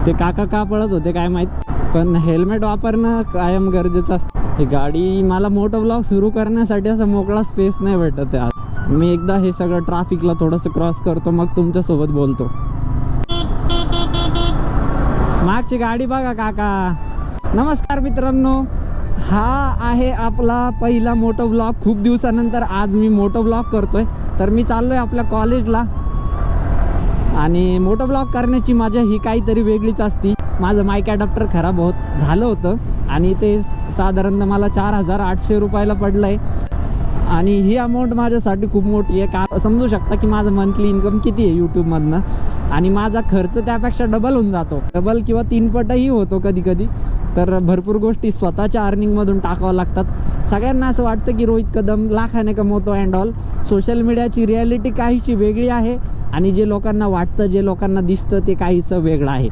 ते काका का पळत होते काय माहीत, पण हेल्मेट वापरणं कायम गरजेचं असतं. ही गाडी मला मोठं ब्लॉग सुरू करण्यासाठी असं मोकळा स्पेस नाही भेटत आहे. आज मी एकदा हे सगळं ट्रॅफिकला थोडंसं क्रॉस करतो, मग तुमच्यासोबत बोलतो. मागची गाडी बघा काका. नमस्कार मित्रांनो, हा आहे आपला पहिला मोटो ब्लॉग. खूप दिवसानंतर आज मी मोटो ब्लॉग करतोय. तर मी चाललोय आपल्या कॉलेजला आणि मोटो ब्लॉग करण्याची मजा ही काहीतरी वेगळीच असती. माझं माईक ॲडॅप्टर खराब झालं होतं आणि ते साधारणतः मला 4800 रुपयाला पडलं आहे. आणि ही अमाऊंट माझ्यासाठी खूप मोठी आहे. का समजू शकता की माझं मंथली इन्कम किती आहे यूट्यूबमधनं, आणि माझा खर्च त्यापेक्षा डबल होऊन जातो, डबल किंवा 3 पटही होतो कधी कधी. तर भरपूर गोष्टी स्वतःच्या अर्निंगमधून टाकावं लागतात. सगळ्यांना असं वाटतं की रोहित कदम लाखाने कमवतो अँड ऑल. सोशल मीडियाची रिॲलिटी काहीशी वेगळी आहे आणि जे लोकांना वाटतं, जे लोकांना दिसतं ते काहीसं वेगळं आहे.